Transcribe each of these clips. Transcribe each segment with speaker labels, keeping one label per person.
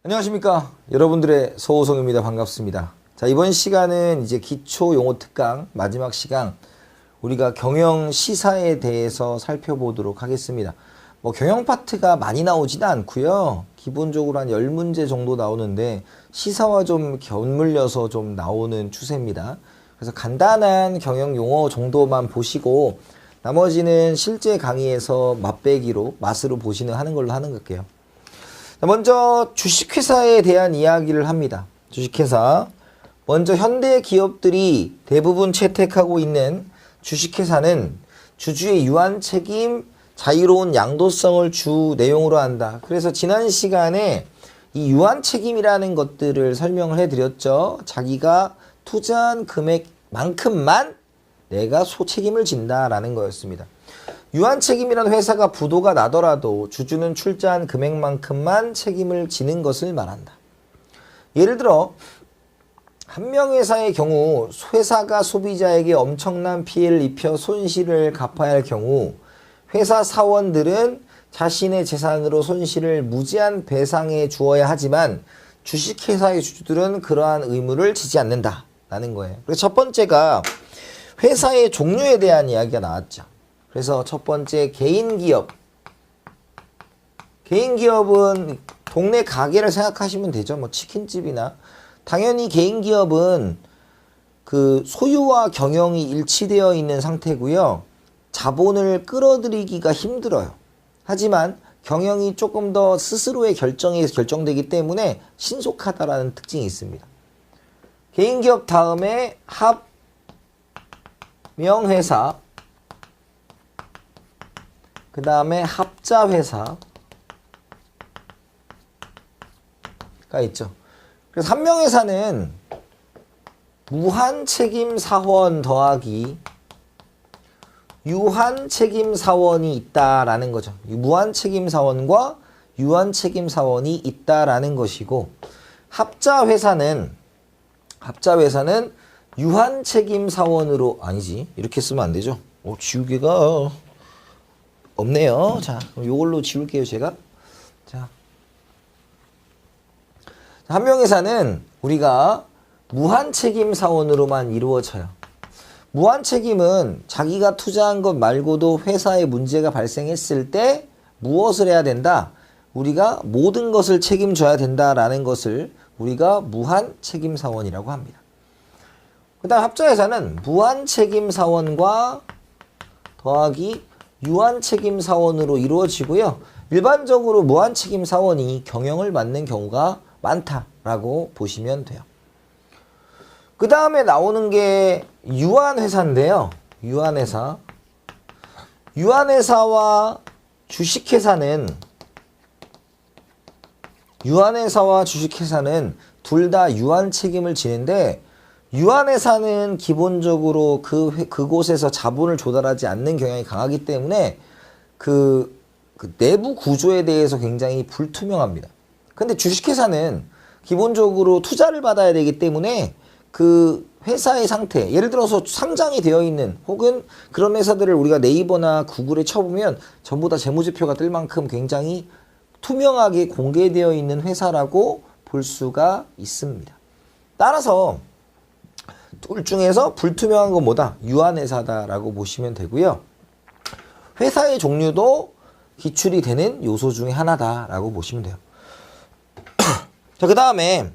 Speaker 1: 안녕하십니까. 여러분들의 서호성입니다. 반갑습니다. 자, 이번 시간은 이제 기초 용어 특강 마지막 시간, 우리가 경영 시사에 대해서 살펴보도록 하겠습니다. 경영 파트가 많이 나오지는 않고요. 기본적으로 한 10문제 정도 나오는데 시사와 좀 견물려서 좀 나오는 추세입니다. 그래서 간단한 경영 용어 정도만 보시고 나머지는 실제 강의에서 맛으로 보시는 하는 걸로 하는 걸게요. 먼저 주식회사에 대한 이야기를 합니다. 주식회사. 먼저 현대 기업들이 대부분 채택하고 있는 주식회사는 주주의 유한 책임, 자유로운 양도성을 주 내용으로 한다. 그래서 지난 시간에 이 유한 책임이라는 것들을 설명을 해드렸죠. 자기가 투자한 금액만큼만 내가 소책임을 진다라는 거였습니다. 유한 책임이라는 회사가 부도가 나더라도 주주는 출자한 금액만큼만 책임을 지는 것을 말한다. 예를 들어 한 명회사의 경우 회사가 소비자에게 엄청난 피해를 입혀 손실을 갚아야 할 경우 회사 사원들은 자신의 재산으로 손실을 무제한 배상해 주어야 하지만 주식회사의 주주들은 그러한 의무를 지지 않는다라는 거예요. 그래서 첫 번째가 회사의 종류에 대한 이야기가 나왔죠. 그래서 첫 번째 개인기업. 개인기업은 동네 가게를 생각하시면 되죠. 치킨집이나. 당연히 개인기업은 그 소유와 경영이 일치되어 있는 상태고요. 자본을 끌어들이기가 힘들어요. 하지만 경영이 조금 더 스스로의 결정에서 결정되기 때문에 신속하다라는 특징이 있습니다. 개인기업 다음에 합명회사, 그 다음에 합자회사가 있죠. 그래서 한명회사는 무한책임사원 더하기 유한책임사원이 있다라는 거죠. 무한책임사원과 유한책임사원이 있다라는 것이고, 합자회사는 유한책임사원으로, 아니지, 이렇게 쓰면 안 되죠. 지우개가 없네요. 자, 그럼 이걸로 지울게요, 제가. 자, 한명회사는 우리가 무한책임사원으로만 이루어져요. 무한책임은 자기가 투자한 것 말고도 회사에 문제가 발생했을 때 무엇을 해야 된다? 우리가 모든 것을 책임져야 된다라는 것을 우리가 무한책임사원이라고 합니다. 그 다음 합자회사는 무한책임사원과 더하기 유한책임사원으로 이루어지고요. 일반적으로 무한책임사원이 경영을 맡는 경우가 많다라고 보시면 돼요. 그 다음에 나오는 게 유한회사인데요. 유한회사와 주식회사는 둘 다 유한책임을 지는데, 유한회사는 기본적으로 그곳에서 자본을 조달하지 않는 경향이 강하기 때문에 그 내부 구조에 대해서 굉장히 불투명합니다. 근데 주식회사는 기본적으로 투자를 받아야 되기 때문에 그 회사의 상태, 예를 들어서 상장이 되어 있는 혹은 그런 회사들을 우리가 네이버나 구글에 쳐보면 전부 다 재무제표가 뜰 만큼 굉장히 투명하게 공개되어 있는 회사라고 볼 수가 있습니다. 따라서 둘 중에서 불투명한 건 뭐다? 유한회사다라고 보시면 되고요. 회사의 종류도 기출이 되는 요소 중에 하나다라고 보시면 돼요. 자, 그 다음에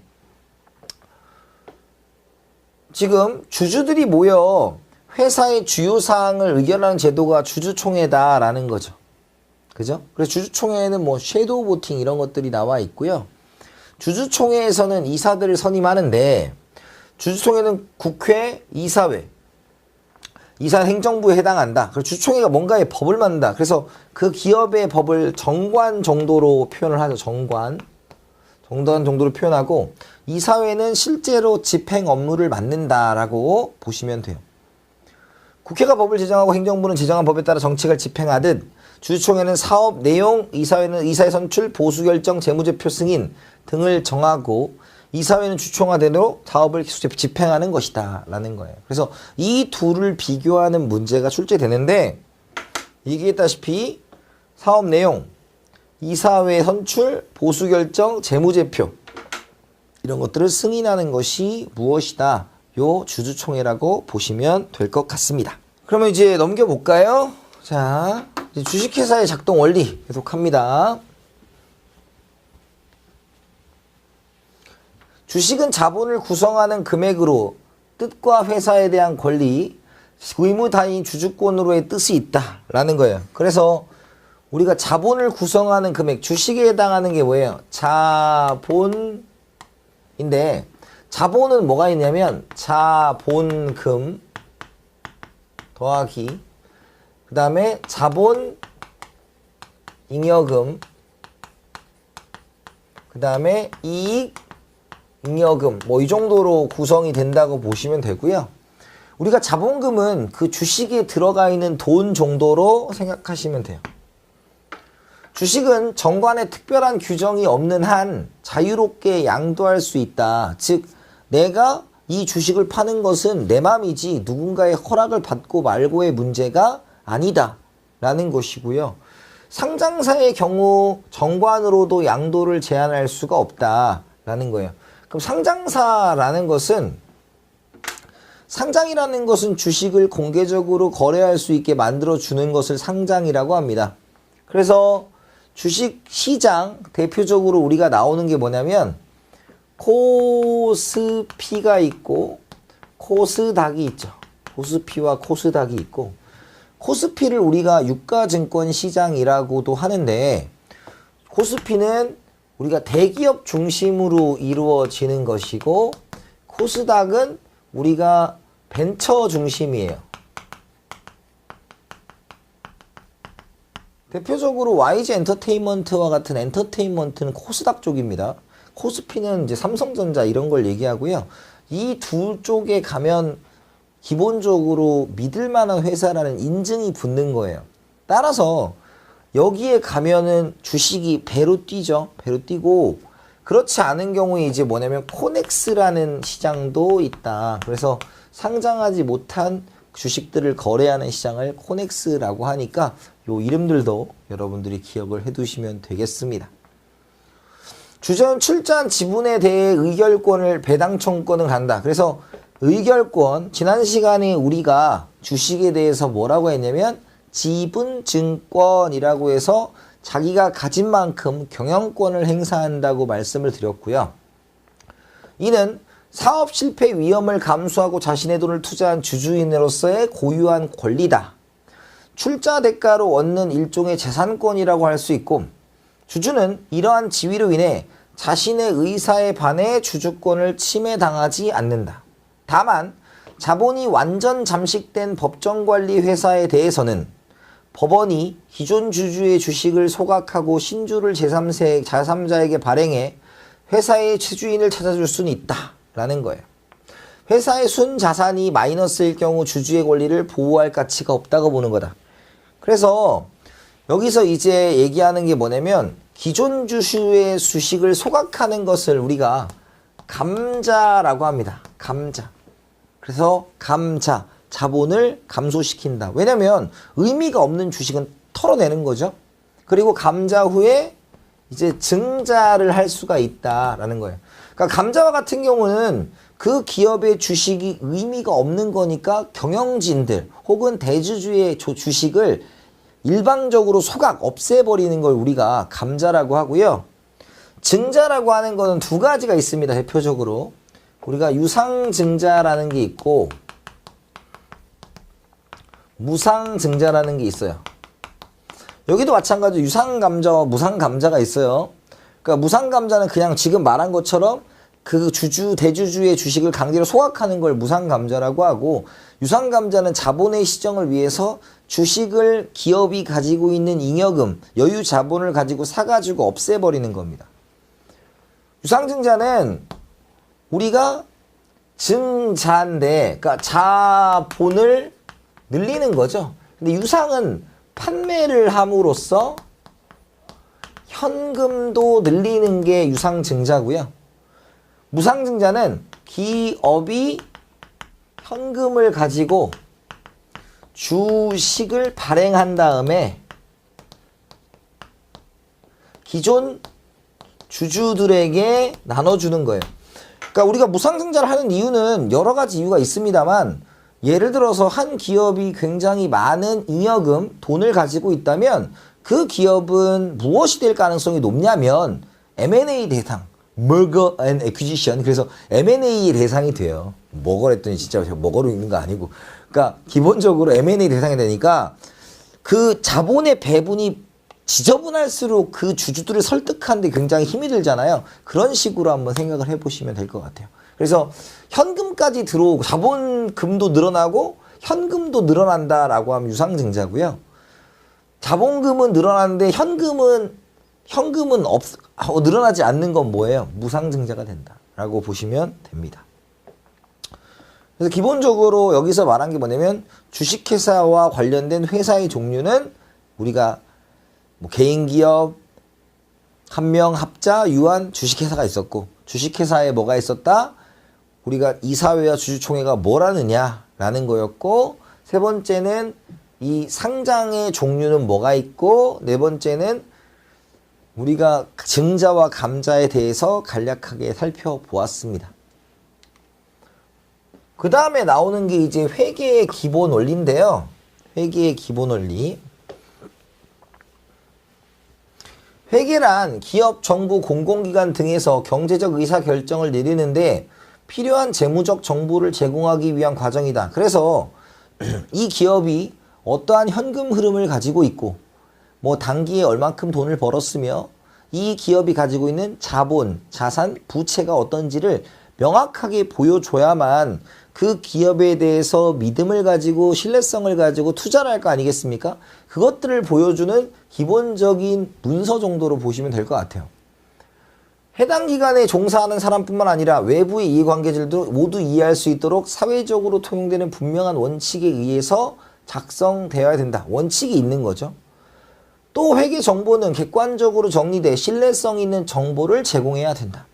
Speaker 1: 지금 주주들이 모여 회사의 주요 사항을 의결하는 제도가 주주총회다라는 거죠. 그죠? 그래서 주주총회에는 섀도우 보팅 이런 것들이 나와 있고요. 주주총회에서는 이사들을 선임하는데, 주주총회는 국회, 이사회, 이사 행정부에 해당한다. 그래서 주주총회가 뭔가의 법을 만든다. 그래서 그 기업의 법을 정관 정도로 표현을 하죠. 정관 정도로 표현하고, 이사회는 실제로 집행 업무를 맡는다라고 보시면 돼요. 국회가 법을 제정하고 행정부는 제정한 법에 따라 정책을 집행하듯 주주총회는 사업 내용, 이사회는 이사회 선출, 보수결정, 재무제표 승인 등을 정하고, 이사회는 주총화대로 사업을 집행하는 것이다 라는 거예요. 그래서 이 둘을 비교하는 문제가 출제되는데, 얘기했다시피 사업 내용, 이사회 선출, 보수결정, 재무제표 이런 것들을 승인하는 것이 무엇이다? 요 주주총회라고 보시면 될 것 같습니다. 그러면 이제 넘겨볼까요? 자, 이제 주식회사의 작동 원리 계속합니다. 주식은 자본을 구성하는 금액으로 뜻과 회사에 대한 권리, 의무다인 주주권으로의 뜻이 있다라는 거예요. 그래서 우리가 자본을 구성하는 금액, 주식에 해당하는 게 뭐예요? 자본인데 자본은 뭐가 있냐면 자본금 더하기 그 다음에 자본 잉여금 그 다음에 이익 잉여금 뭐 이 정도로 구성이 된다고 보시면 되고요. 우리가 자본금은 그 주식에 들어가 있는 돈 정도로 생각하시면 돼요. 주식은 정관에 특별한 규정이 없는 한 자유롭게 양도할 수 있다. 즉 내가 이 주식을 파는 것은 내 맘이지 누군가의 허락을 받고 말고의 문제가 아니다 라는 것이고요. 상장사의 경우 정관으로도 양도를 제한할 수가 없다 라는 거예요. 그럼 상장사라는 것은 상장이라는 것은 주식을 공개적으로 거래할 수 있게 만들어주는 것을 상장이라고 합니다. 그래서 주식 시장 대표적으로 우리가 나오는 게 뭐냐면 코스피가 있고 코스닥이 있죠. 코스피와 코스닥이 있고 코스피를 우리가 유가증권 시장이라고도 하는데 코스피는 우리가 대기업 중심으로 이루어지는 것이고 코스닥은 우리가 벤처 중심이에요. 대표적으로 YG 엔터테인먼트와 같은 엔터테인먼트는 코스닥 쪽입니다. 코스피는 이제 삼성전자 이런 걸 얘기하고요. 이 두 쪽에 가면 기본적으로 믿을 만한 회사라는 인증이 붙는 거예요. 따라서 여기에 가면은 주식이 배로 뛰죠. 배로 뛰고 그렇지 않은 경우에 이제 뭐냐면 코넥스라는 시장도 있다. 그래서 상장하지 못한 주식들을 거래하는 시장을 코넥스라고 하니까 요 이름들도 여러분들이 기억을 해 두시면 되겠습니다. 주전 출자한 지분에 대해 의결권을 배당 청구권을 간다. 그래서 의결권, 지난 시간에 우리가 주식에 대해서 뭐라고 했냐면 지분증권이라고 해서 자기가 가진 만큼 경영권을 행사한다고 말씀을 드렸고요. 이는 사업 실패 위험을 감수하고 자신의 돈을 투자한 주주인으로서의 고유한 권리다. 출자 대가로 얻는 일종의 재산권이라고 할 수 있고 주주는 이러한 지위로 인해 자신의 의사에 반해 주주권을 침해당하지 않는다. 다만 자본이 완전 잠식된 법정관리 회사에 대해서는 법원이 기존 주주의 주식을 소각하고 신주를 제3자에게 발행해 회사의 최주인을 찾아줄 수는 있다 라는 거예요. 회사의 순자산이 마이너스일 경우 주주의 권리를 보호할 가치가 없다고 보는 거다. 그래서 여기서 이제 얘기하는 게 뭐냐면 기존 주주의 주식을 소각하는 것을 우리가 감자라고 합니다. 감자. 그래서 감자, 자본을 감소시킨다. 왜냐면 의미가 없는 주식은 털어내는 거죠. 그리고 감자 후에 이제 증자를 할 수가 있다라는 거예요. 그러니까 감자와 같은 경우는 그 기업의 주식이 의미가 없는 거니까 경영진들 혹은 대주주의 주식을 일방적으로 소각, 없애버리는 걸 우리가 감자라고 하고요. 증자라고 하는 거는 두 가지가 있습니다. 대표적으로 우리가 유상증자라는 게 있고 무상증자라는 게 있어요. 여기도 마찬가지로 유상감자와 무상감자가 있어요. 그러니까 무상감자는 그냥 지금 말한 것처럼 그 대주주의 주식을 강제로 소각하는 걸 무상감자라고 하고 유상감자는 자본의 시정을 위해서 주식을 기업이 가지고 있는 잉여금, 여유 자본을 가지고 사가지고 없애버리는 겁니다. 유상증자는 우리가 증자인데, 그러니까 자본을 늘리는 거죠. 근데 유상은 판매를 함으로써 현금도 늘리는 게 유상증자고요. 무상증자는 기업이 현금을 가지고 주식을 발행한 다음에 기존 주주들에게 나눠주는 거예요. 그러니까 우리가 무상증자를 하는 이유는 여러 가지 이유가 있습니다만 예를 들어서 한 기업이 굉장히 많은 잉여금, 돈을 가지고 있다면 그 기업은 무엇이 될 가능성이 높냐면 M&A 대상, Merger and Acquisition. 그래서 M&A 대상이 돼요. 먹어랬더니 진짜 제가 먹어로 있는 거 아니고. 그러니까 기본적으로 M&A 대상이 되니까 그 자본의 배분이 지저분할수록 그 주주들을 설득하는데 굉장히 힘이 들잖아요. 그런 식으로 한번 생각을 해보시면 될 것 같아요. 그래서 현금까지 들어오고 자본금도 늘어나고 현금도 늘어난다라고 하면 유상증자고요. 자본금은 늘어나는데 현금은 늘어나지 않는 건 뭐예요? 무상증자가 된다라고 보시면 됩니다. 그래서 기본적으로 여기서 말한 게 뭐냐면 주식회사와 관련된 회사의 종류는 우리가 뭐 개인기업, 한명, 합자, 유한 주식회사가 있었고 주식회사에 뭐가 있었다? 우리가 이사회와 주주총회가 뭘 하느냐라는 거였고 세 번째는 이 상장의 종류는 뭐가 있고 네 번째는 우리가 증자와 감자에 대해서 간략하게 살펴보았습니다. 그 다음에 나오는 게 이제 회계의 기본 원리인데요. 회계의 기본 원리. 회계란 기업, 정부, 공공기관 등에서 경제적 의사결정을 내리는데 필요한 재무적 정보를 제공하기 위한 과정이다. 그래서 이 기업이 어떠한 현금 흐름을 가지고 있고 뭐 단기에 얼만큼 돈을 벌었으며 이 기업이 가지고 있는 자본, 자산, 부채가 어떤지를 명확하게 보여줘야만 그 기업에 대해서 믿음을 가지고 신뢰성을 가지고 투자를 할 거 아니겠습니까? 그것들을 보여주는 기본적인 문서 정도로 보시면 될 것 같아요. 해당 기관에 종사하는 사람뿐만 아니라 외부의 이해관계자들도 모두 이해할 수 있도록 사회적으로 통용되는 분명한 원칙에 의해서 작성되어야 된다. 원칙이 있는 거죠. 또 회계 정보는 객관적으로 정리돼 신뢰성 있는 정보를 제공해야 된다.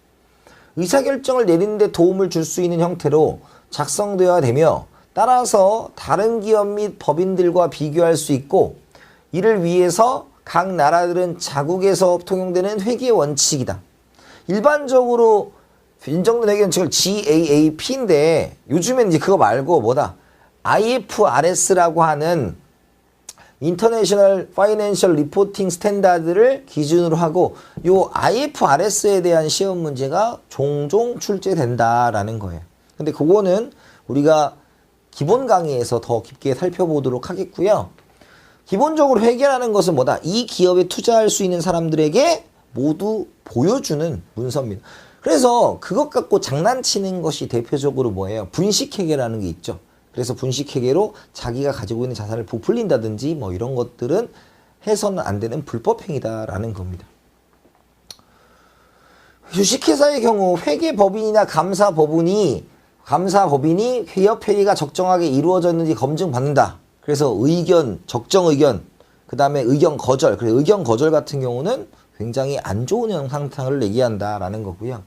Speaker 1: 의사결정을 내리는 데 도움을 줄 수 있는 형태로 작성되어야 되며 따라서 다른 기업 및 법인들과 비교할 수 있고 이를 위해서 각 나라들은 자국에서 통용되는 회계 원칙이다. 일반적으로 인정된 회계 원칙을 GAAP인데 요즘엔 이제 그거 말고 뭐다? IFRS라고 하는 인터내셔널 파이낸셜 리포팅 스탠다드를 기준으로 하고 요 IFRS에 대한 시험 문제가 종종 출제된다라는 거예요. 근데 그거는 우리가 기본 강의에서 더 깊게 살펴보도록 하겠고요. 기본적으로 회계라는 것은 뭐다? 이 기업에 투자할 수 있는 사람들에게 모두 보여주는 문서입니다. 그래서 그것 갖고 장난치는 것이 대표적으로 뭐예요? 분식회계라는 게 있죠. 그래서 분식회계로 자기가 가지고 있는 자산을 부풀린다든지 뭐 이런 것들은 해서는 안 되는 불법행위다라는 겁니다. 주식회사의 경우 회계법인이나 감사법인이 회협회의가 적정하게 이루어졌는지 검증받는다. 그래서 의견, 적정 의견, 그 다음에 의견 거절. 그래서 의견 거절 같은 경우는 굉장히 안 좋은 형상을 얘기한다라는 거고요.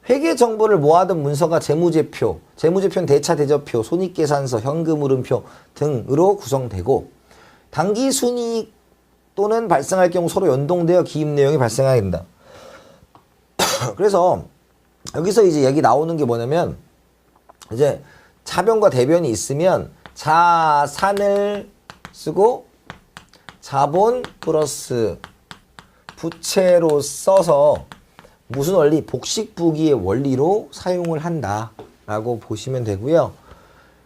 Speaker 1: 회계 정보를 모아둔 문서가 재무제표, 재무제표는 대차 대조표, 손익계산서, 현금흐름표 등으로 구성되고 단기 순이익 또는 발생할 경우 서로 연동되어 기입 내용이 발생하게 된다. 그래서 여기서 이제 얘기 나오는 게 뭐냐면 이제 차변과 대변이 있으면 자산을 쓰고 자본 플러스 부채로 써서 무슨 원리? 복식부기의 원리로 사용을 한다라고 보시면 되고요.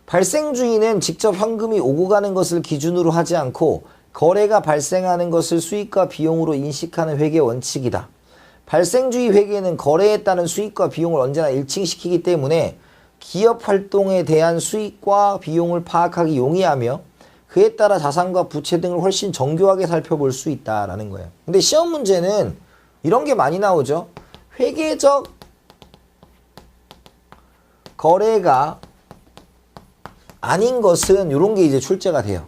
Speaker 1: 발생주의는 직접 현금이 오고 가는 것을 기준으로 하지 않고 거래가 발생하는 것을 수익과 비용으로 인식하는 회계 원칙이다. 발생주의 회계는 거래에 따른 수익과 비용을 언제나 일치시키기 때문에 기업 활동에 대한 수익과 비용을 파악하기 용이하며 그에 따라 자산과 부채 등을 훨씬 정교하게 살펴볼 수 있다라는 거예요. 근데 시험 문제는 이런 게 많이 나오죠. 회계적 거래가 아닌 것은 이런 게 이제 출제가 돼요.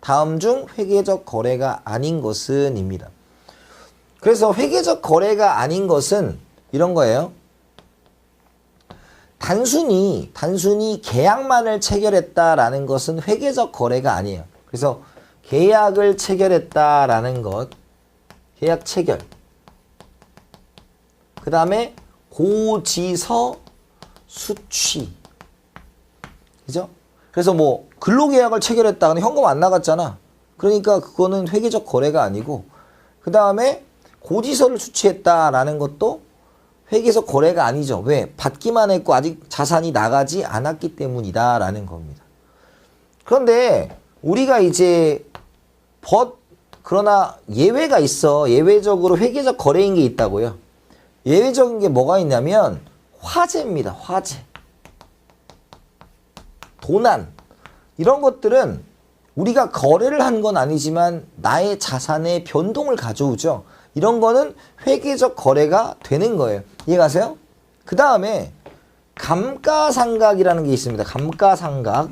Speaker 1: 다음 중 회계적 거래가 아닌 것은 입니다. 그래서 회계적 거래가 아닌 것은 이런 거예요. 단순히 계약만을 체결했다라는 것은 회계적 거래가 아니에요. 그래서 계약을 체결했다라는 것, 계약 체결. 그 다음에 고지서 수취. 그죠? 그래서 뭐 근로계약을 체결했다. 근데 현금 안 나갔잖아. 그러니까 그거는 회계적 거래가 아니고, 그 다음에 고지서를 수취했다라는 것도 회계적 거래가 아니죠. 왜? 받기만 했고 아직 자산이 나가지 않았기 때문이다라는 겁니다. 그런데 우리가 이제 그러나 예외가 있어. 예외적으로 회계적 거래인 게 있다고요. 예외적인 게 뭐가 있냐면 화재입니다. 화재. 도난. 이런 것들은 우리가 거래를 한 건 아니지만 나의 자산의 변동을 가져오죠. 이런 거는 회계적 거래가 되는 거예요. 이해가세요? 그 다음에 감가상각이라는 게 있습니다. 감가상각.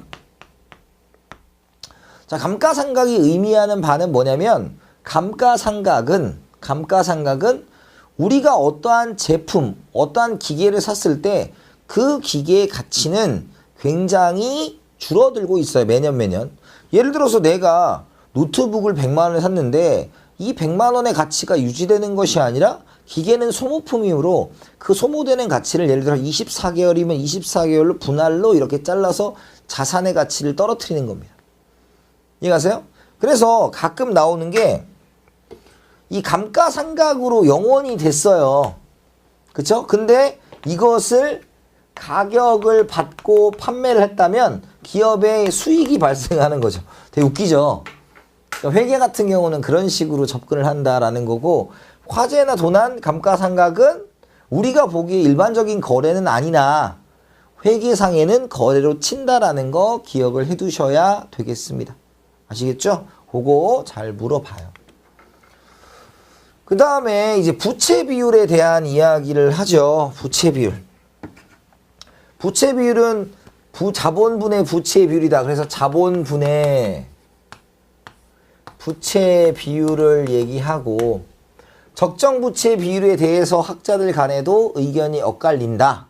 Speaker 1: 자, 감가상각이 의미하는 바는 뭐냐면 감가상각은 우리가 어떠한 제품, 어떠한 기계를 샀을 때 그 기계의 가치는 굉장히 줄어들고 있어요. 매년. 예를 들어서 내가 노트북을 100만 원에 샀는데 이 100만 원의 가치가 유지되는 것이 아니라 기계는 소모품이므로 그 소모되는 가치를 예를 들어 24개월이면 24개월로 분할로 이렇게 잘라서 자산의 가치를 떨어뜨리는 겁니다. 이해가세요? 그래서 가끔 나오는 게 이 감가상각으로 영원히 됐어요. 그쵸? 근데 이것을 가격을 받고 판매를 했다면 기업에 수익이 발생하는 거죠. 되게 웃기죠? 그러니까 회계 같은 경우는 그런 식으로 접근을 한다라는 거고, 화재나 도난, 감가상각은 우리가 보기에 일반적인 거래는 아니나 회계상에는 거래로 친다라는 거 기억을 해 두셔야 되겠습니다. 아시겠죠? 그거 잘 물어봐요. 그 다음에 이제 부채 비율에 대한 이야기를 하죠. 부채 비율. 부채 비율은 자본분의 부채 비율이다. 그래서 자본분의 부채 비율을 얘기하고, 적정 부채 비율에 대해서 학자들 간에도 의견이 엇갈린다.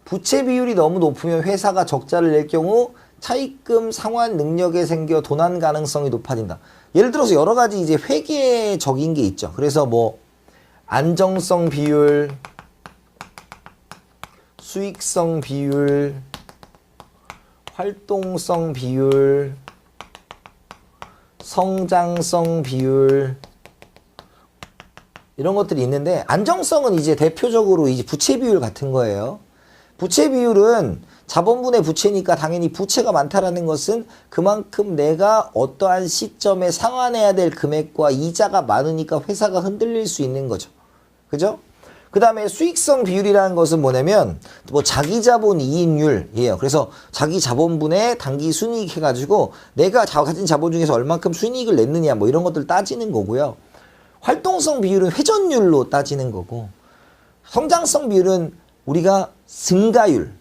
Speaker 1: 부채 비율이 너무 높으면 회사가 적자를 낼 경우 차입금 상환 능력에 생겨 도난 가능성이 높아진다. 예를 들어서 여러 가지 이제 회계적인 게 있죠. 그래서 뭐 안정성 비율, 수익성 비율, 활동성 비율, 성장성 비율, 이런 것들이 있는데, 안정성은 이제 대표적으로 이제 부채 비율 같은 거예요. 부채 비율은 자본분의 부채니까 당연히 부채가 많다라는 것은 그만큼 내가 어떠한 시점에 상환해야 될 금액과 이자가 많으니까 회사가 흔들릴 수 있는 거죠. 그죠? 그 다음에 수익성 비율이라는 것은 뭐냐면 뭐 자기 자본 이익률이에요. 그래서 자기 자본분의 단기 순이익 해가지고 내가 가진 자본 중에서 얼만큼 순이익을 냈느냐 뭐 이런 것들 따지는 거고요. 활동성 비율은 회전율로 따지는 거고, 성장성 비율은 우리가 증가율,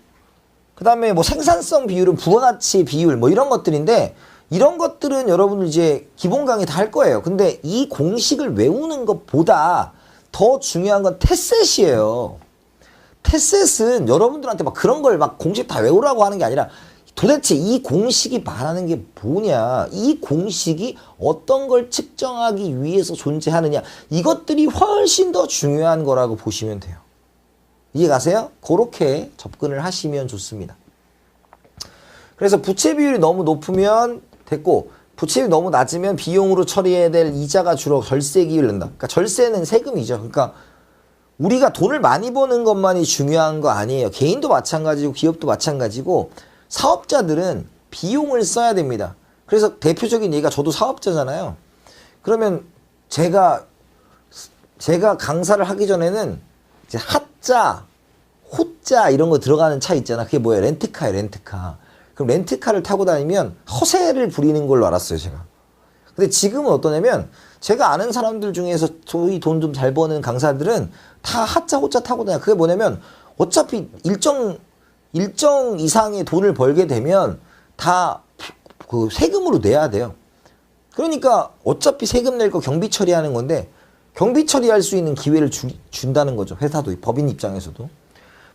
Speaker 1: 그 다음에 뭐 생산성 비율은 부가가치 비율 뭐 이런 것들인데, 이런 것들은 여러분들 이제 기본 강의 다 할 거예요. 근데 이 공식을 외우는 것보다 더 중요한 건 테셋이에요. 테셋은 여러분들한테 막 그런 걸 막 공식 다 외우라고 하는 게 아니라 도대체 이 공식이 말하는 게 뭐냐, 이 공식이 어떤 걸 측정하기 위해서 존재하느냐, 이것들이 훨씬 더 중요한 거라고 보시면 돼요. 이해가세요? 그렇게 접근을 하시면 좋습니다. 그래서 부채 비율이 너무 높으면 됐고, 부채 비율이 너무 낮으면 비용으로 처리해야 될 이자가 줄어 절세 기율을 낸다. 그러니까 절세는 세금이죠. 그러니까 우리가 돈을 많이 버는 것만이 중요한 거 아니에요. 개인도 마찬가지고 기업도 마찬가지고 사업자들은 비용을 써야 됩니다. 그래서 대표적인 얘기가, 저도 사업자잖아요. 그러면 제가 강사를 하기 전에는 이제 자, 호자 이런 거 들어가는 차 있잖아. 그게 뭐예요? 렌트카예요, 렌트카. 그럼 렌트카를 타고 다니면 허세를 부리는 걸로 알았어요, 제가. 근데 지금은 어떠냐면, 제가 아는 사람들 중에서 소위 돈 좀 잘 버는 강사들은 다 하자, 호자 타고 다녀요. 그게 뭐냐면, 어차피 일정 이상의 돈을 벌게 되면 다 그 세금으로 내야 돼요. 그러니까 어차피 세금 낼 거 경비 처리하는 건데, 경비 처리할 수 있는 기회를 준다는 거죠. 회사도, 법인 입장에서도.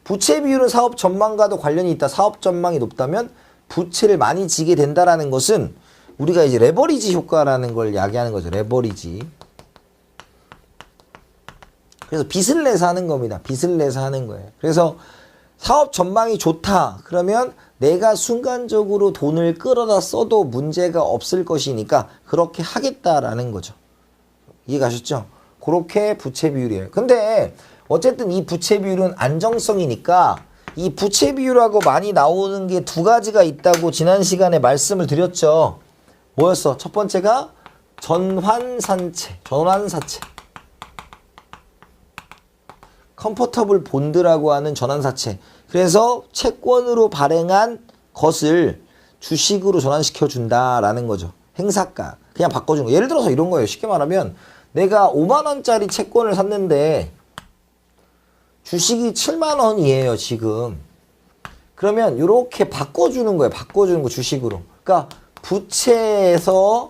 Speaker 1: 부채 비율은 사업 전망과도 관련이 있다. 사업 전망이 높다면 부채를 많이 지게 된다라는 것은 우리가 이제 레버리지 효과라는 걸 이야기하는 거죠. 레버리지. 그래서 빚을 내서 하는 겁니다. 빚을 내서 하는 거예요. 그래서 사업 전망이 좋다. 그러면 내가 순간적으로 돈을 끌어다 써도 문제가 없을 것이니까 그렇게 하겠다라는 거죠. 이해가셨죠? 그렇게 부채 비율이에요. 근데 어쨌든 이 부채 비율은 안정성이니까 이 부채 비율하고 많이 나오는 게 두 가지가 있다고 지난 시간에 말씀을 드렸죠. 뭐였어? 첫 번째가 전환사채. 컴포터블 본드라고 하는 전환사채. 그래서 채권으로 발행한 것을 주식으로 전환시켜 준다라는 거죠. 행사가. 그냥 바꿔주는 거. 예를 들어서 이런 거예요. 쉽게 말하면 내가 5만 원짜리 채권을 샀는데 주식이 7만 원이에요, 지금. 그러면 이렇게 바꿔주는 거예요. 바꿔주는 거 주식으로. 그러니까 부채에서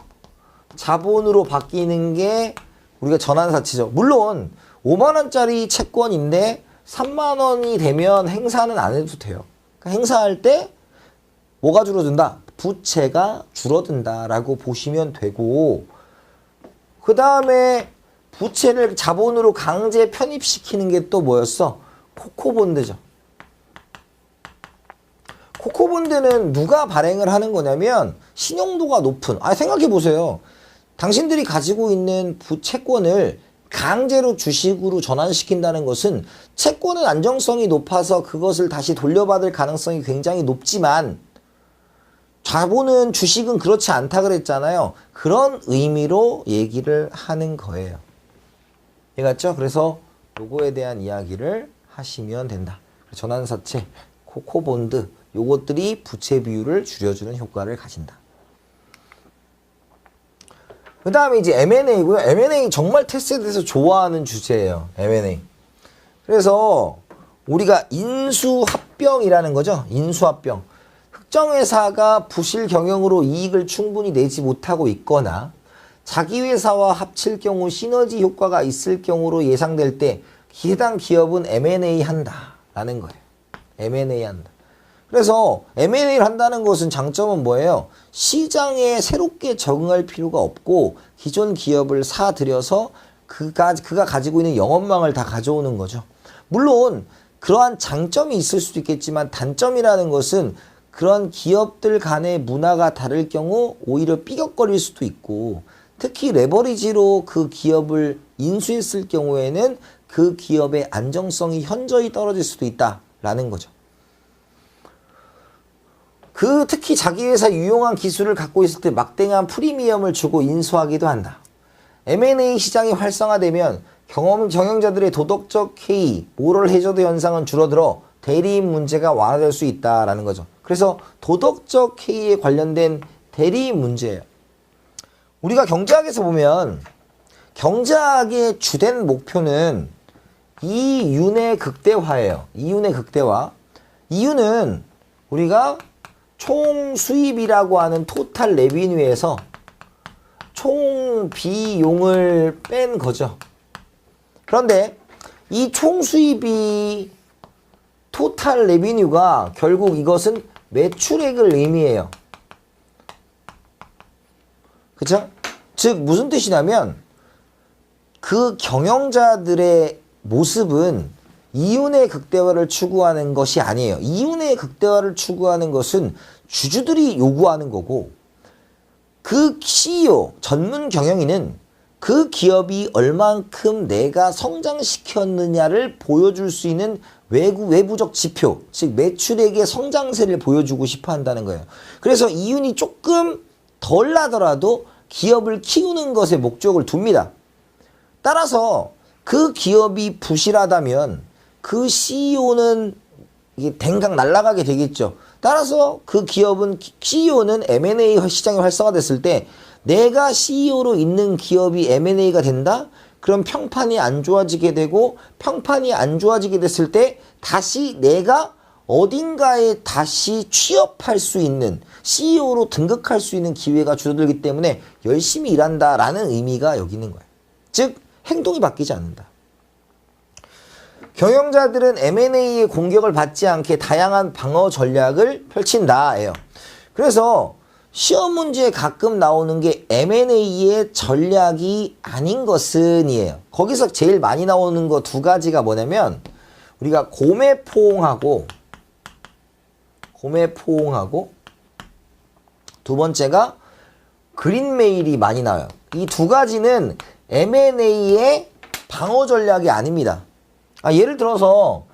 Speaker 1: 자본으로 바뀌는 게 우리가 전환사채죠. 물론 5만 원짜리 채권인데 3만 원이 되면 행사는 안 해도 돼요. 그러니까 행사할 때 뭐가 줄어든다? 부채가 줄어든다라고 보시면 되고, 그 다음에 부채를 자본으로 강제 편입시키는 게 또 뭐였어? 코코본드죠. 코코본드는 누가 발행을 하는 거냐면 신용도가 높은, 생각해 보세요. 당신들이 가지고 있는 채권을 강제로 주식으로 전환시킨다는 것은 채권은 안정성이 높아서 그것을 다시 돌려받을 가능성이 굉장히 높지만 자본은 주식은 그렇지 않다 그랬잖아요. 그런 의미로 얘기를 하는 거예요. 이해갔죠? 그래서 요거에 대한 이야기를 하시면 된다. 전환사채, 코코본드 요것들이 부채 비율을 줄여주는 효과를 가진다. 그 다음에 이제 M&A고요. M&A 정말 테스트에서 좋아하는 주제예요. M&A. 그래서 우리가 인수합병이라는 거죠. 인수합병. 특정 회사가 부실 경영으로 이익을 충분히 내지 못하고 있거나 자기 회사와 합칠 경우 시너지 효과가 있을 경우로 예상될 때 해당 기업은 M&A 한다라는 거예요. M&A 한다. 그래서 M&A를 한다는 것은 장점은 뭐예요? 시장에 새롭게 적응할 필요가 없고 기존 기업을 사들여서 그가 가지고 있는 영업망을 다 가져오는 거죠. 물론 그러한 장점이 있을 수도 있겠지만 단점이라는 것은 그런 기업들 간의 문화가 다를 경우 오히려 삐걱거릴 수도 있고, 특히 레버리지로 그 기업을 인수했을 경우에는 그 기업의 안정성이 현저히 떨어질 수도 있다라는 거죠. 특히 자기 회사 유용한 기술을 갖고 있을 때 막대한 프리미엄을 주고 인수하기도 한다. M&A 시장이 활성화되면 경영자들의 도덕적 해이, 모럴 해저드 현상은 줄어들어 대리인 문제가 완화될 수 있다라는 거죠. 그래서 도덕적 해이에 관련된 대리인 문제예요. 우리가 경제학에서 보면 경제학의 주된 목표는 이윤의 극대화예요. 이윤의 극대화. 이윤은 우리가 총 수입이라고 하는 토탈 레비뉴에서 총 비용을 뺀 거죠. 그런데 이 총 수입이 토탈 레비뉴가 결국 이것은 매출액을 의미해요. 그쵸? 즉 무슨 뜻이냐면 그 경영자들의 모습은 이윤의 극대화를 추구하는 것이 아니에요. 이윤의 극대화를 추구하는 것은 주주들이 요구하는 거고, 그 CEO, 전문 경영인은 그 기업이 얼만큼 내가 성장시켰느냐를 보여줄 수 있는 외부적 지표, 즉 매출액의 성장세를 보여주고 싶어 한다는 거예요. 그래서 이윤이 조금 덜 나더라도 기업을 키우는 것에 목적을 둡니다. 따라서 그 기업이 부실하다면 그 CEO는 이게 댕강 날아가게 되겠죠. 따라서 그 기업은, CEO는 M&A 시장이 활성화됐을 때 내가 CEO로 있는 기업이 M&A가 된다? 그럼 평판이 안 좋아지게 되고, 평판이 안 좋아지게 됐을 때 다시 내가 어딘가에 다시 취업할 수 있는, CEO로 등극할 수 있는 기회가 줄어들기 때문에 열심히 일한다라는 의미가 여기 있는 거예요. 즉 행동이 바뀌지 않는다. 경영자들은 M&A의 공격을 받지 않게 다양한 방어 전략을 펼친다예요. 그래서 시험 문제에 가끔 나오는 게 M&A의 전략이 아닌 것은 이에요. 거기서 제일 많이 나오는 거 두 가지가 뭐냐면 우리가 고매포옹하고 고메포옹하고 두 번째가 그린메일이 많이 나와요. 이 두 가지는 M&A의 방어 전략이 아닙니다. 예를 들어서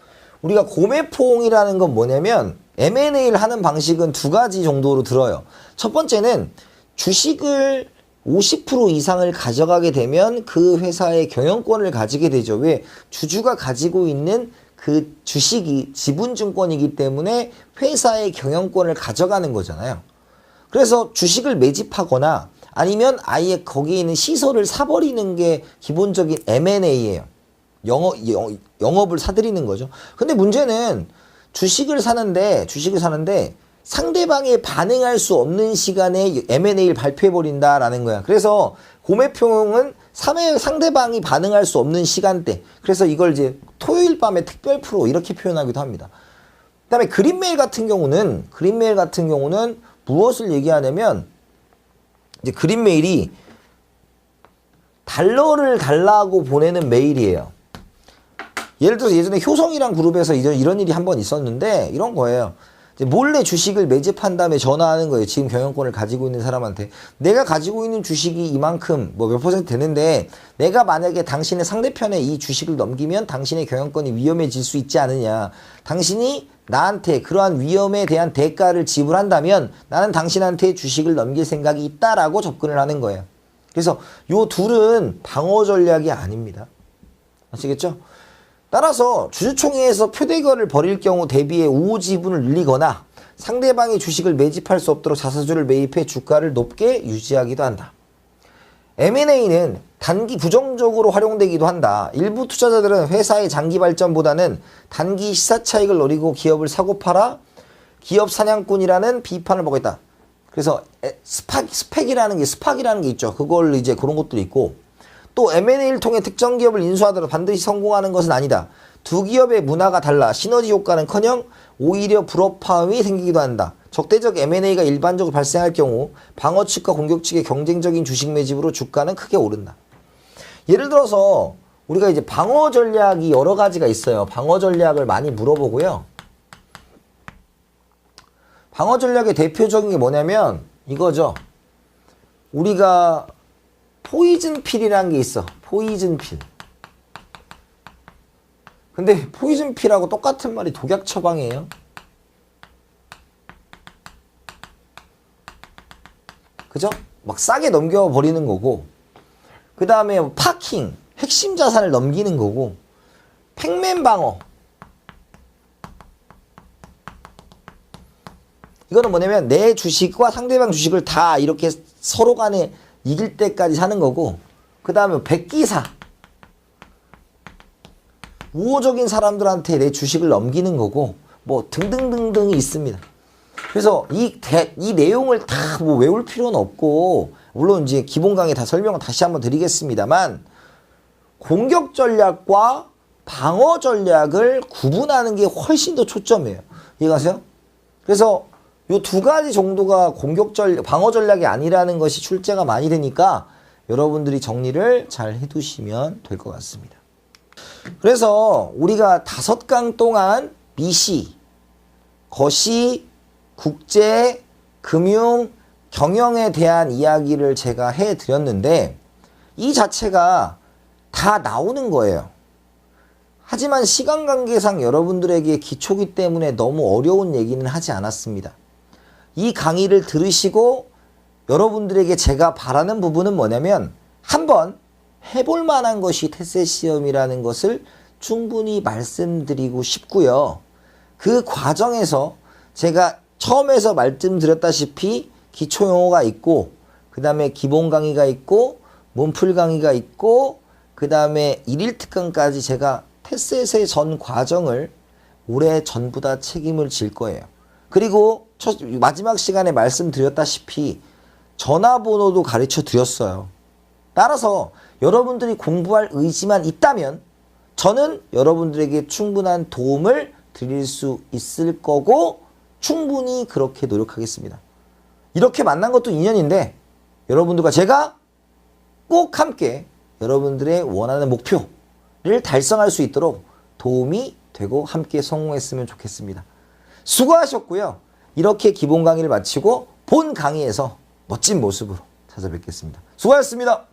Speaker 1: 우리가 고메포옹이라는 건 뭐냐면 M&A를 하는 방식은 두 가지 정도로 들어요. 첫 번째는 주식을 50% 이상을 가져가게 되면 그 회사의 경영권을 가지게 되죠. 왜? 주주가 가지고 있는 그 주식이 지분증권이기 때문에 회사의 경영권을 가져가는 거잖아요. 그래서 주식을 매집하거나 아니면 아예 거기에 있는 시설을 사버리는 게 기본적인 M&A예요. 영업을 사들이는 거죠. 근데 문제는 주식을 사는데 상대방이 반응할 수 없는 시간에 M&A를 발표해버린다라는 거야. 그래서 고매평은 상대방이 반응할 수 없는 시간대. 그래서 이걸 이제 토요일 밤에 특별 프로 이렇게 표현하기도 합니다. 그 다음에 그린메일 같은 경우는 무엇을 얘기하냐면 이제 그린메일이 달러를 달라고 보내는 메일이에요. 예를 들어서 예전에 효성이랑 그룹에서 이런 일이 한 번 있었는데 이런 거예요. 이제 몰래 주식을 매집한 다음에 전화하는 거예요. 지금 경영권을 가지고 있는 사람한테. 내가 가지고 있는 주식이 이만큼 몇 퍼센트 되는데 내가 만약에 당신의 상대편에 이 주식을 넘기면 당신의 경영권이 위험해질 수 있지 않느냐. 당신이 나한테 그러한 위험에 대한 대가를 지불한다면 나는 당신한테 주식을 넘길 생각이 있다라고 접근을 하는 거예요. 그래서 요 둘은 방어 전략이 아닙니다. 아시겠죠? 따라서 주주총회에서 표대결을 벌일 경우 대비해 우호 지분을 늘리거나 상대방의 주식을 매집할 수 없도록 자사주를 매입해 주가를 높게 유지하기도 한다. M&A는 단기 부정적으로 활용되기도 한다. 일부 투자자들은 회사의 장기 발전보다는 단기 시사 차익을 노리고 기업을 사고 팔아 기업 사냥꾼이라는 비판을 먹고 있다. 그래서 스팍이라는 게 있죠. 그걸 이제 그런 것들이 있고 또 M&A를 통해 특정 기업을 인수하더라도 반드시 성공하는 것은 아니다. 두 기업의 문화가 달라 시너지 효과는커녕 오히려 불협화음이 생기기도 한다. 적대적 M&A가 일반적으로 발생할 경우 방어 측과 공격 측의 경쟁적인 주식 매집으로 주가는 크게 오른다. 예를 들어서 우리가 이제 방어 전략이 여러 가지가 있어요. 방어 전략을 많이 물어보고요. 방어 전략의 대표적인 게 뭐냐면 이거죠. 우리가 포이즌 필이라는 게 있어. 포이즌 필. 근데 포이즌 필하고 똑같은 말이 독약 처방이에요. 그죠? 막 싸게 넘겨버리는 거고 그 다음에 파킹, 핵심 자산을 넘기는 거고 팩맨 방어 이거는 뭐냐면 내 주식과 상대방 주식을 다 이렇게 서로 간에 이길 때까지 사는 거고 그 다음에 백기사 우호적인 사람들한테 내 주식을 넘기는 거고 뭐 등등등등이 있습니다. 그래서 이 내용을 다 뭐 외울 필요는 없고 물론 이제 기본 강의 다 설명을 다시 한번 드리겠습니다만 공격 전략과 방어 전략을 구분하는 게 훨씬 더 초점이에요. 이해가세요? 그래서 요 두 가지 정도가 방어 전략이 아니라는 것이 출제가 많이 되니까 여러분들이 정리를 잘 해두시면 될 것 같습니다. 그래서 우리가 5강 동안 미시, 거시, 국제, 금융, 경영에 대한 이야기를 제가 해드렸는데 이 자체가 다 나오는 거예요. 하지만 시간 관계상 여러분들에게 기초기 때문에 너무 어려운 얘기는 하지 않았습니다. 이 강의를 들으시고 여러분들에게 제가 바라는 부분은 뭐냐면 한번 해볼 만한 것이 테세 시험이라는 것을 충분히 말씀드리고 싶고요. 그 과정에서 제가 처음에서 말씀드렸다시피 기초용어가 있고 그 다음에 기본 강의가 있고 문풀 강의가 있고 그 다음에 1일 특강까지 제가 테셋의 전 과정을 올해 전부 다 책임을 질 거예요. 그리고 마지막 시간에 말씀드렸다시피 전화번호도 가르쳐 드렸어요. 따라서 여러분들이 공부할 의지만 있다면 저는 여러분들에게 충분한 도움을 드릴 수 있을 거고 충분히 그렇게 노력하겠습니다. 이렇게 만난 것도 인연인데 여러분들과 제가 꼭 함께 여러분들의 원하는 목표를 달성할 수 있도록 도움이 되고 함께 성공했으면 좋겠습니다. 수고하셨고요. 이렇게 기본 강의를 마치고 본 강의에서 멋진 모습으로 찾아뵙겠습니다. 수고하셨습니다.